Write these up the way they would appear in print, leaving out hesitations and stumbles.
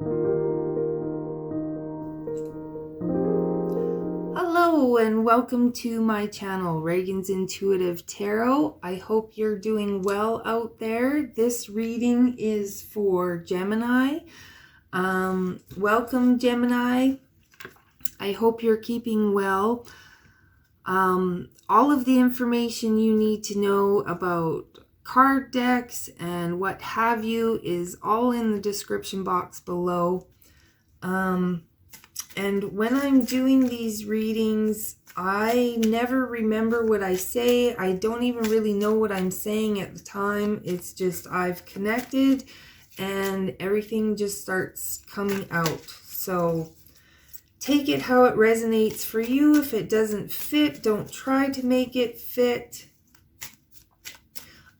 Hello and welcome to my channel, Ragean's Intuitive Tarot. I hope you're doing well out there. This reading is for Gemini. Welcome, Gemini. I hope you're keeping well. All of the information you need to know about card decks and what have you is all in the description box below. And when I'm doing these readings, I never remember what I say. I don't even really know what I'm saying at the time. It's just I've connected and everything just starts coming out. So take it how it resonates for you. If it doesn't fit, don't try to make it fit.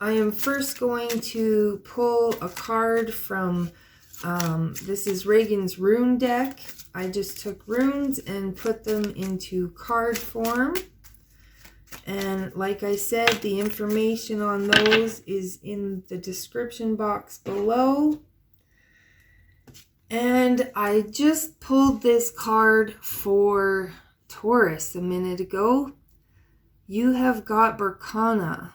I am first going to pull a card from, this is Ragean's Rune deck. I just took runes and put them into card form. And like I said, the information on those is in the description box below. And I just pulled this card for Taurus a minute ago. You have got Berkana,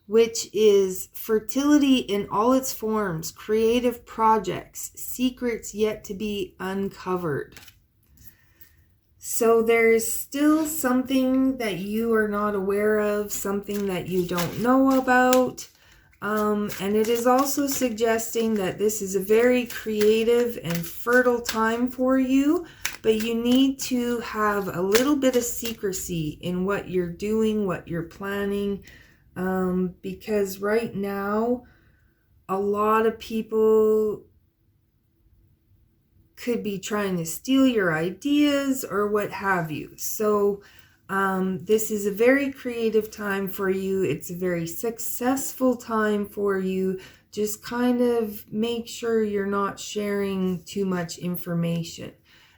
which is fertility in all its forms, creative projects, secrets yet to be uncovered. So there's still something that you are not aware of, something that you don't know about. And it is also suggesting that this is a very creative and fertile time for you, but you need to have a little bit of secrecy in what you're doing, what you're planning. Because right now, a lot of people could be trying to steal your ideas or what have you. So this is a very creative time for you. It's a very successful time for you. Just kind of make sure you're not sharing too much information.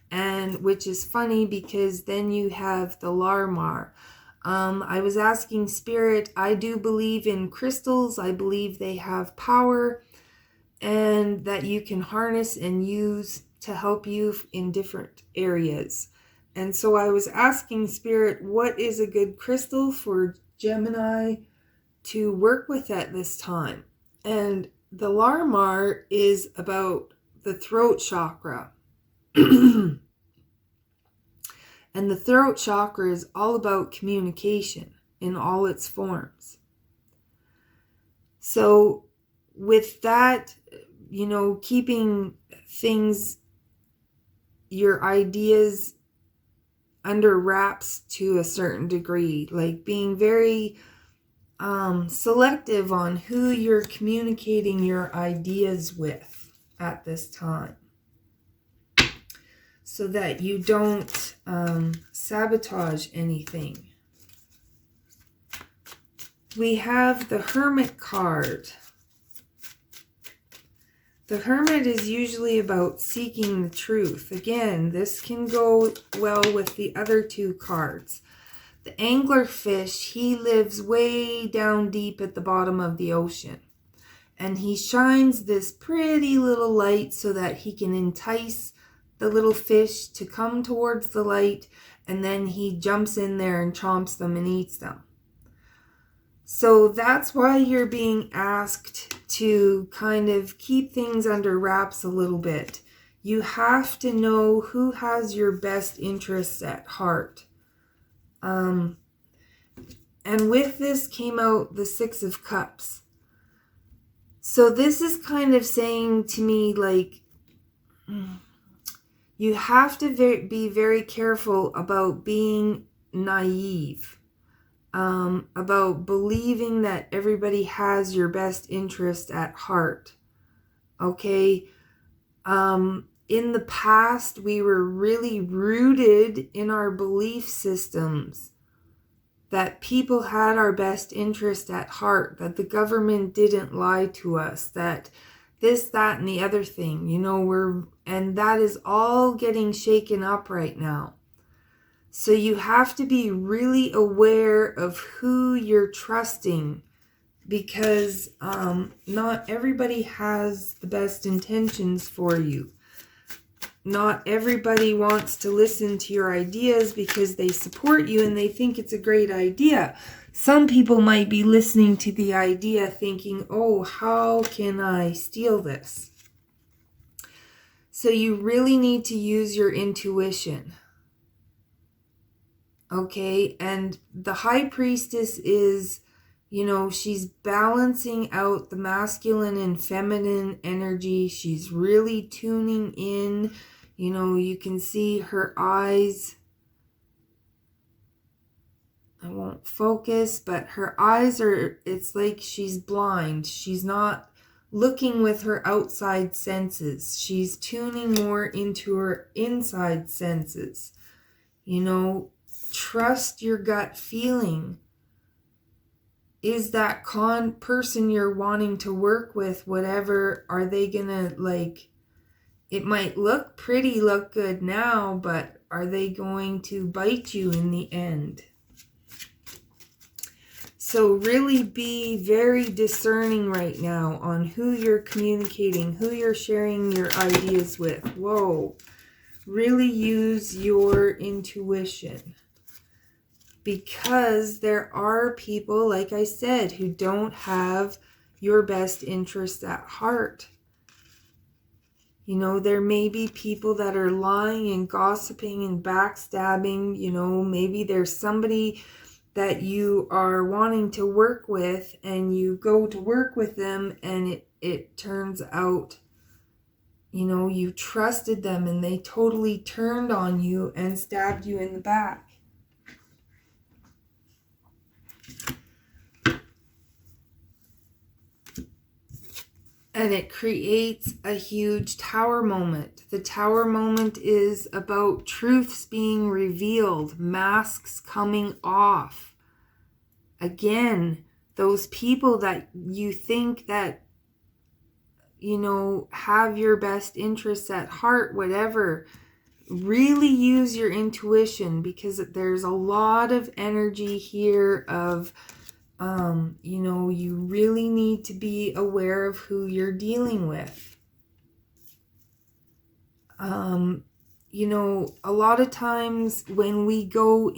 And which is funny because then you have the Larmar. I was asking Spirit, I do believe in crystals. I believe they have power and that you can harness and use to help you in different areas. And so I was asking Spirit, what is a good crystal for Gemini to work with at this time? And the Larmar is about the throat chakra. And the throat chakra is all about communication in all its forms. So with that, you know, keeping things, your ideas under wraps to a certain degree, like being very selective on who you're communicating your ideas with at this time, so that you don't sabotage anything. We have the Hermit card. The Hermit is usually about seeking the truth. Again, this can go well with the other two cards. The anglerfish, he lives way down deep at the bottom of the ocean. And he shines this pretty little light so that he can entice the little fish to come towards the light, and then he jumps in there and chomps them and eats them. So that's why you're being asked to kind of keep things under wraps a little bit. You have to know who has your best interests at heart. And with this came out the Six of Cups. So this is kind of saying to me, like, you have to be very careful about being naive, about believing that everybody has your best interest at heart. Okay? In the past, we were really rooted in our belief systems that people had our best interest at heart, that the government didn't lie to us, that this, that, and the other thing, you know, and that is all getting shaken up right now. So you have to be really aware of who you're trusting because not everybody has the best intentions for you. Not everybody wants to listen to your ideas because they support you and they think it's a great idea. Some people might be listening to the idea thinking, oh, how can I steal this? So you really need to use your intuition. Okay, and the High Priestess is, you know, she's balancing out the masculine and feminine energy. She's really tuning in. You know, you can see her eyes. I won't focus, but her eyes are, it's like she's blind. She's not looking with her outside senses. She's tuning more into her inside senses. You know, trust your gut feeling. Is that person you're wanting to work with, whatever, are they gonna, like, it might look pretty, look good now, but are they going to bite you in the end? So really be very discerning right now on who you're communicating, who you're sharing your ideas with. Whoa. Really use your intuition. Because there are people, like I said, who don't have your best interests at heart. You know, there may be people that are lying and gossiping and backstabbing. You know, maybe there's somebody that you are wanting to work with and you go to work with them and it turns out, you know, you trusted them and they totally turned on you and stabbed you in the back. And it creates a huge tower moment. The tower moment is about truths being revealed, masks coming off. Again, those people that you think that, you know, have your best interests at heart, whatever, really use your intuition, because there's a lot of energy here of, you know, you really need to be aware of who you're dealing with. You know, a lot of times when we get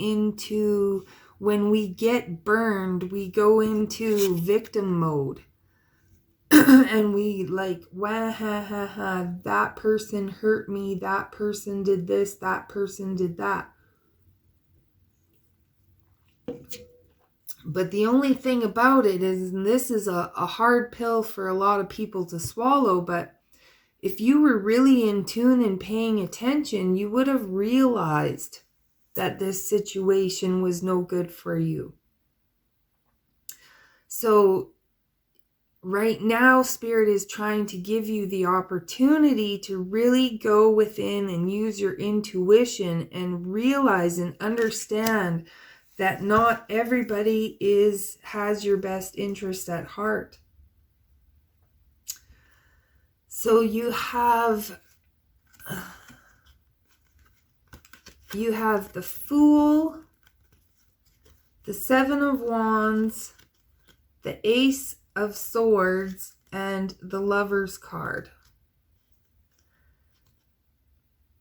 burned, we go into victim mode. And we like, wah, ha, ha, ha, that person hurt me, that person did this, that person did that. But the only thing about it is, and this is a hard pill for a lot of people to swallow, but if you were really in tune and paying attention, you would have realized that this situation was no good for you. So right now, Spirit is trying to give you the opportunity to really go within and use your intuition and realize and understand that not everybody has your best interest at heart. So you have the Fool, the Seven of Wands, the Ace of Swords, and the Lover's card.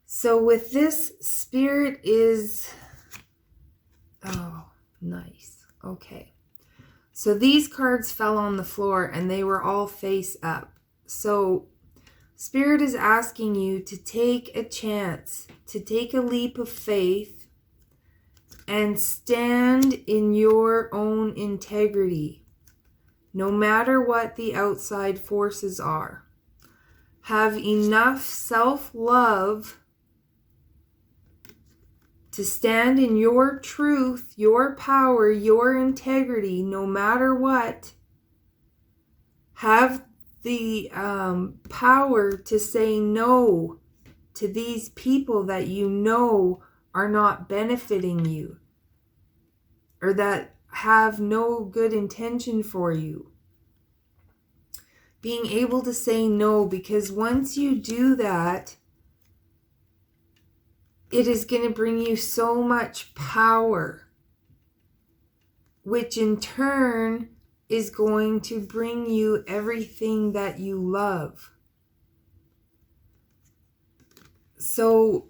So with this, Spirit is... Oh, nice. Okay. So these cards fell on the floor and they were all face up. So Spirit is asking you to take a chance, to take a leap of faith and stand in your own integrity, no matter what the outside forces are. Have enough self-love to stand in your truth, your power, your integrity, no matter what. Have the power to say no to these people that you know are not benefiting you, or that have no good intention for you. Being able to say no, because once you do that, it is going to bring you so much power, which in turn is going to bring you everything that you love. So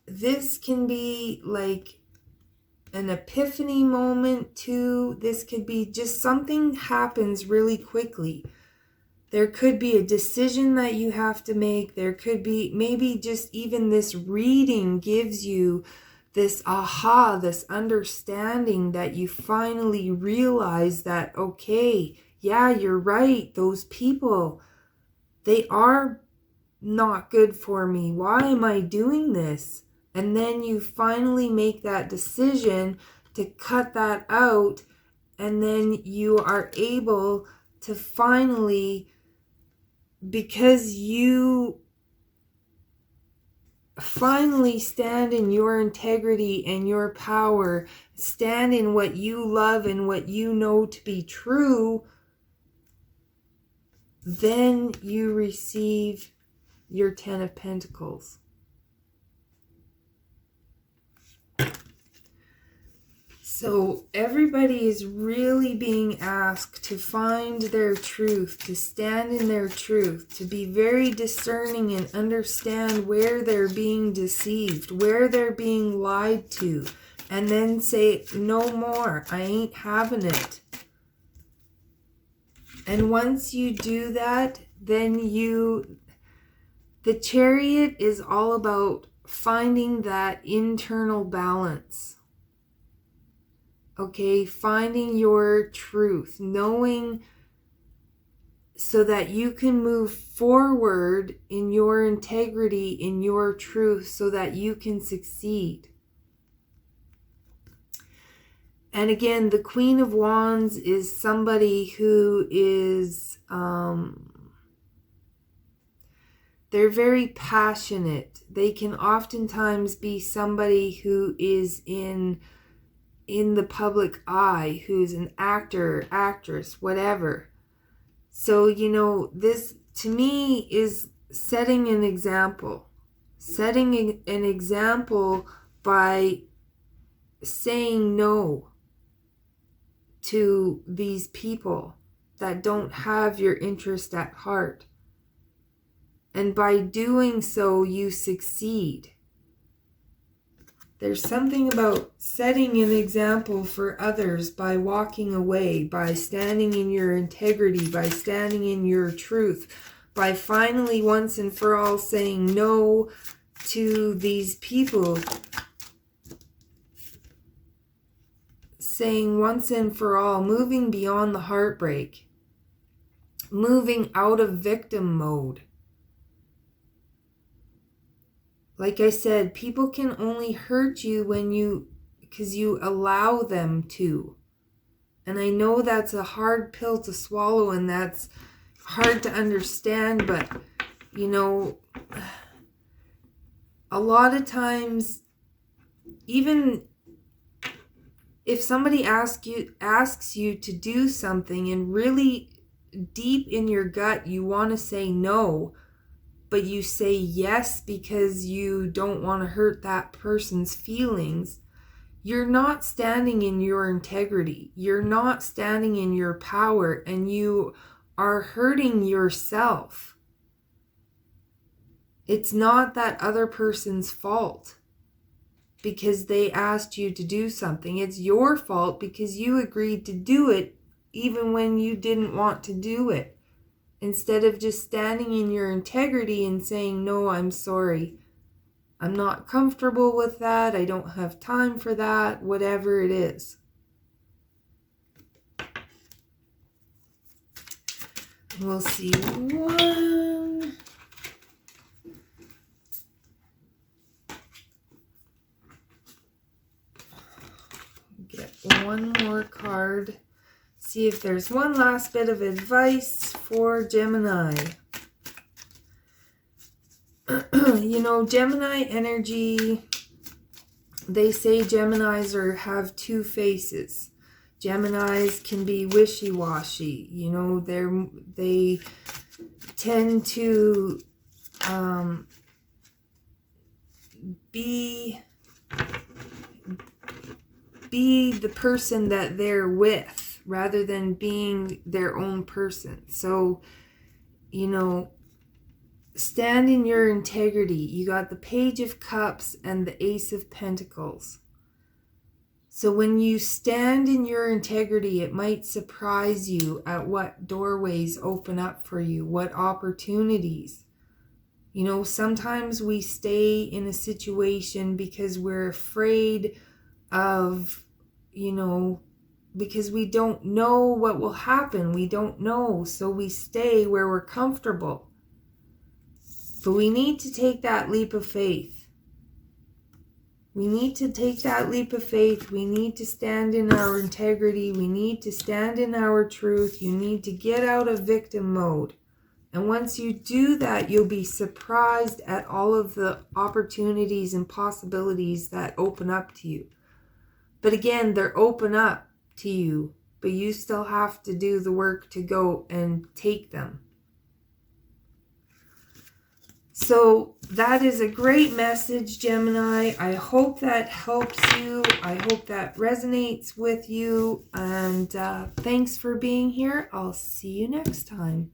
this can be like an epiphany moment too. This could be just something happens really quickly. There could be a decision that you have to make. There could be maybe just even this reading gives you this aha, this understanding that you finally realize that, okay, yeah, you're right. Those people, they are not good for me. Why am I doing this? And then you finally make that decision to cut that out. And then you are able to finally, because you finally stand in your integrity and your power, stand in what you love and what you know to be true, then you receive your 10 of Pentacles. So everybody is really being asked to find their truth, to stand in their truth, to be very discerning and understand where they're being deceived, where they're being lied to, and then say, no more, I ain't having it. And once you do that, then the Chariot is all about finding that internal balance. Okay, finding your truth, knowing so that you can move forward in your integrity, in your truth, so that you can succeed. And again, the Queen of Wands is somebody who is, they're very passionate. They can oftentimes be somebody who is in the public eye, who's an actor, actress, whatever. So, you know, this to me is setting an example. Setting an example by saying no to these people that don't have your interest at heart. And by doing so, you succeed. There's something about setting an example for others by walking away, by standing in your integrity, by standing in your truth, by finally once and for all saying no to these people. Saying once and for all, moving beyond the heartbreak, moving out of victim mode. Like I said, people can only hurt you because you allow them to. And I know that's a hard pill to swallow and that's hard to understand, but you know, a lot of times, even if somebody asks you to do something and really deep in your gut you want to say no, but you say yes because you don't want to hurt that person's feelings, you're not standing in your integrity. You're not standing in your power, and you are hurting yourself. It's not that other person's fault because they asked you to do something. It's your fault because you agreed to do it even when you didn't want to do it. Instead of just standing in your integrity and saying, no, I'm sorry. I'm not comfortable with that. I don't have time for that. Whatever it is. We'll see one. Get one more card. See if there's one last bit of advice for Gemini. You know, Gemini energy, they say Geminis have two faces. Geminis can be wishy-washy. You know, they tend to be the person that they're with rather than being their own person. So, you know, stand in your integrity. You got the Page of Cups and the Ace of Pentacles. So when you stand in your integrity, it might surprise you at what doorways open up for you, what opportunities. You know, sometimes we stay in a situation because we're afraid of, you know, because we don't know what will happen. We don't know. So we stay where we're comfortable. But we need to take that leap of faith. We need to take that leap of faith. We need to stand in our integrity. We need to stand in our truth. You need to get out of victim mode. And once you do that, you'll be surprised at all of the opportunities and possibilities that open up to you. But again, they're open up to you, but you still have to do the work to go and take them. So that is a great message, Gemini. I hope that helps you. I hope that resonates with you. And thanks for being here. I'll see you next time.